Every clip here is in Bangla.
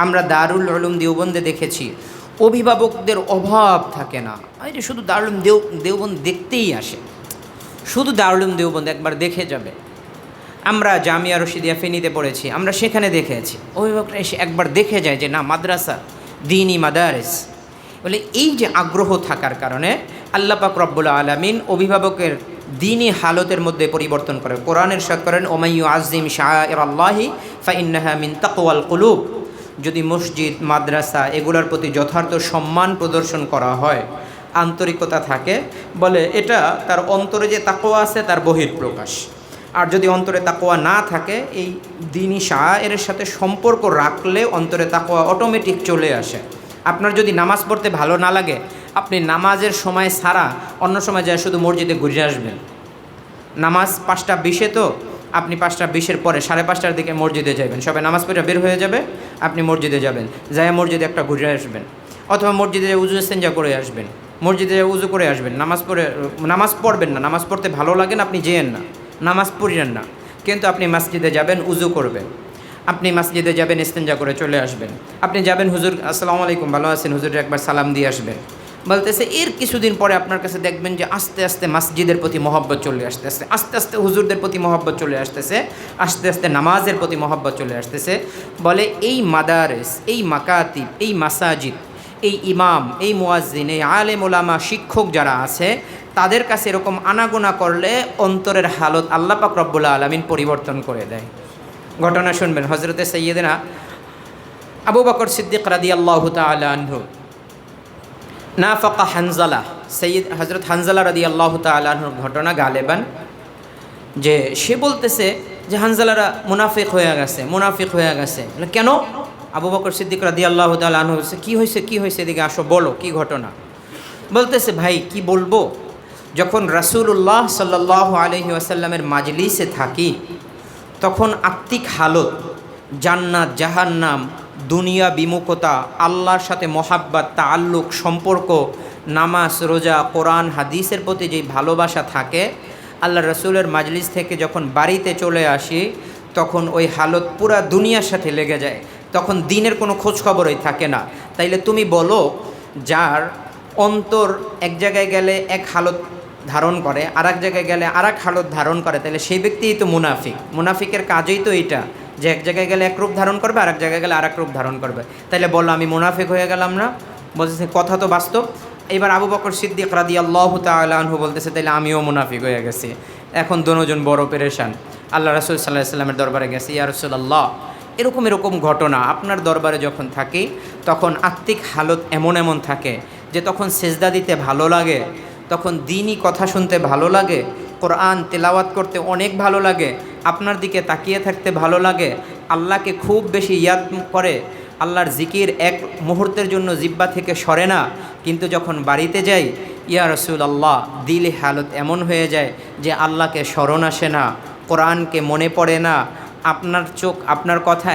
আমরা দারুল উলুম দেওবন্দে দেখেছি অভিভাবকদের অভাব থাকে না, এই শুধু দারুল উলুম দেওবন্দ দেখতেই আসে, শুধু দারুল উলুম দেওবন্দ একবার দেখে যাবে। আমরা জামিয়া রশিদিয়া ফেনীতে পড়েছি, আমরা সেখানে দেখেছি অভিভাবকরা এসে একবার দেখে যায় যে না মাদ্রাসা দ্বীনি মাদারিস। বলে এই যে আগ্রহ থাকার কারণে আল্লাহ পাক রব্বুল আলামিন অভিভাবকের দ্বীনি হালতের মধ্যে পরিবর্তন করে। কোরআনের ইরশাদ করেন ওমাইয়ু আযিম শাআইরাল্লাহি ফাইন্নাহা মিন তাকওয়াল কুলুব। যদি মসজিদ মাদ্রাসা এগুলোর প্রতি যথার্থ সম্মান প্রদর্শন করা হয়, আন্তরিকতা থাকে, বলে এটা তার অন্তরে যে তাকওয়া আছে তার বহিঃপ্রকাশ। আর যদি অন্তরে তাকওয়া না থাকে, এই দ্বীনি শাআইরের সাথে সম্পর্ক রাখলে অন্তরে তাকওয়া অটোমেটিক চলে আসে। আপনার যদি নামাজ পড়তে ভালো না লাগে, আপনি নামাজের সময় ছাড়া অন্য সময় যায় শুধু মসজিদে ঘুরে আসবেন। নামাজ 5:20 তো আপনি 5:20 পরে 5:30টার দিকে মসজিদে যাবেন, সবাই নামাজ পড়ে বের হয়ে যাবে, আপনি মসজিদে যাবেন, যাই মসজিদে একটা ঘুরে আসবেন, অথবা মসজিদে উজু ইস্তেঞ্জা করে আসবেন, মসজিদে উজু করে আসবেন, নামাজ পড়বেন না, নামাজ পড়তে ভালো লাগে না, আপনি যেয়েন না, নামাজ পড়িয়েন না, কিন্তু আপনি মসজিদে যাবেন, উজু করবেন, আপনি মসজিদে যাবেন, ইস্তেঞ্জা করে চলে আসবেন, আপনি যাবেন, হুজুর আসসালামু আলাইকুম ভালো আছেন, হুজুর একবার সালাম দিয়ে আসবেন, বলতেছে। এর কিছুদিন পরে আপনার কাছে দেখবেন যে আস্তে আস্তে মসজিদের প্রতি মহব্বত চলে আসতেছে, আস্তে আস্তে হুজুরদের প্রতি মহব্বত চলে আসতেছে, আস্তে আস্তে নামাজের প্রতি মহব্বত চলে আসতেছে। বলে এই মাদারিস, এই মাকাতিব, এই মাসাজিদ, এই ইমাম, এই মুয়াজ্জিন, এই আলেম ওলামা, শিক্ষক যারা আছে, তাদের কাছে এরকম আনাগোনা করলে অন্তরের হালত আল্লাহ পাক রব্বুল আলামিন পরিবর্তন করে দেয়। ঘটনা শুনবেন, হযরতে সাইয়্যিদনা আবু বকর সিদ্দিক রাদিয়াল্লাহু তাআলা আনহু নাফাকা হানজালা, সৈয়দ হজরত হানজালা রাদিয়াল্লাহু তাআলা আনহুর ঘটনা গালেবান, যে সে বলতেছে যে হানজালারা মুনাফিক হয়ে গেছে, মুনাফিক হয়ে গেছে। কেন? আবু বকর সিদ্দিক রাদিয়াল্লাহু তাআলা আনহু বলছে কী হয়েছে, কী হয়েছে, এদিকে আসো, বলো কী ঘটনা। বলতেছে ভাই কি বলবো, যখন রাসূলুল্লাহ সাল্লাল্লাহু আলাইহি ওয়াসাল্লামের মাজলিসে থাকি, তখন আত্মিক হালত, জান্নাত জাহান্নাম, দুনিয়া বিমুখতা, আল্লাহর সাথে মহাব্বত, তাআল্লুক, সম্পর্ক, নামাজ রোজা, কোরআন হাদিসের প্রতি যেই ভালোবাসা থাকে, আল্লাহ রসুলের মাজলিস থেকে যখন বাড়িতে চলে আসি, তখন ওই হালত পুরা দুনিয়ার সাথে লেগে যায়, তখন দিনের কোনো খোঁজখবরই থাকে না। তাইলে তুমি বলো, যার অন্তর এক জায়গায় গেলে এক হালত ধারণ করে, আর এক জায়গায় গেলে আর এক হালত ধারণ করে, তাহলে সেই ব্যক্তিই তো মুনাফিক। মুনাফিকের কাজই তো এইটা, যে এক জায়গায় গেলে এক রূপ ধারণ করবে, আর এক জায়গায় গেলে আর এক রূপ ধারণ করবে। তাইলে বললো আমি মুনাফিক হয়ে গেলাম না? বলতেছে কথা তো বাস্তব। এবার আবু বকর সিদ্দিক রাদিয়াল্লাহু তাআলা আনহু বলতেছে তাইলে আমিও মুনাফিক হয়ে গেছি। এখন দুজন বড় পেরেশান, আল্লাহ রাসূল সাল্লাল্লাহু আলাইহি ওয়াসাল্লামের দরবারে গেছে, ইয়া রাসূলুল্লাহ এরকম এরকম ঘটনা আপনার দরবারে যখন থাকি, তখন আত্মিক হালত এমন এমন থাকে যে তখন সেজদা দিতে ভালো লাগে, তখন দ্বীনি কথা শুনতে ভালো লাগে, কোরআন তেলাওয়াত করতে অনেক ভালো লাগে, আপনার দিকে তাকিয়ে থাকতে ভালো লাগে, আল্লাহকে খুব বেশি ইয়াদ করে, আল্লাহর জিকির এক মুহূর্তের জন্য জিব্বা থেকে সরে না। কিন্তু যখন বাড়িতে যাই, ইয়া রাসূলুল্লাহ দিলে হালত এমন হয়ে যায় যে আল্লাহকে স্মরণ আসে না, কোরআনকে মনে পড়ে না, আপনার চোখ আপনার কথা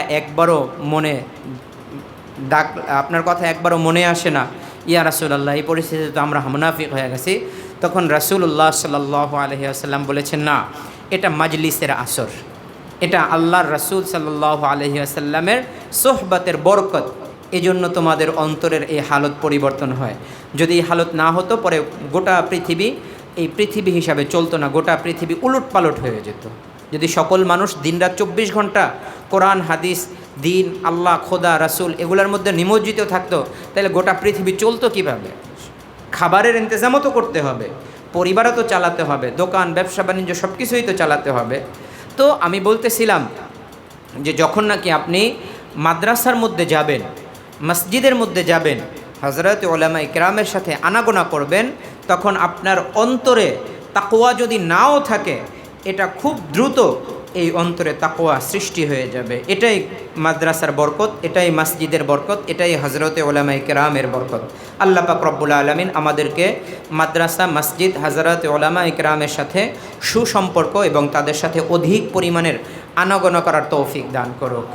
একবারও মনে আসে না। ইয়া রাসূলুল্লাহ এই পরিস্থিতিতে তো আমরা মুনাফিক হয়ে গেছি। তখন রাসূলুল্লাহ সাল্লাল্লাহু আলাইহি ওয়াসাল্লাম বলেছেন, না, এটা মাজলিসের আসর, এটা আল্লাহর রাসূল সাল্লাল্লাহু আলাইহি ওয়াসাল্লামের সোহবতের বরকত, এজন্য তোমাদের অন্তরের এই হালত পরিবর্তন হয়। যদি এই হালত না হতো, পরে গোটা পৃথিবী এই পৃথিবী হিসাবে চলতো না, গোটা পৃথিবী উলটপালট হয়ে যেত। যদি সকল মানুষ দিনরাত 24 ঘন্টা কোরআন হাদিস, দিন, আল্লাহ, খোদা, রাসূল এগুলোর মধ্যে নিমজ্জিত থাকতো, তাহলে গোটা পৃথিবী চলতো কীভাবে? খাবারের ইন্তজামও তো করতে হবে, পরিবারও তো চালাতে হবে, দোকান ব্যবসা বাণিজ্য সব কিছুই তো চালাতে হবে। তো আমি বলতেছিলাম যে যখন নাকি আপনি মাদ্রাসার মধ্যে যাবেন, মসজিদের মধ্যে যাবেন, হযরত উলামা ইকরামের সাথে আনাগোনা করবেন, তখন আপনার অন্তরে তাকওয়া যদি নাও থাকে, এটা খুব দ্রুত এই অন্তরে তাকওয়া সৃষ্টি হয়ে যাবে। এটাই মাদ্রাসার বরকত, এটাই মসজিদের বরকত, এটাই হযরত উলামা ইকরামের বরকত। আল্লাহ পাক রব্বুল আলামিন আমাদেরকে মাদ্রাসা, মসজিদ, হযরত উলামা ইকরামের সাথে সুসম্পর্ক এবং তাদের সাথে অধিক পরিমাণের আনাগোনা করার তৌফিক দান করুক।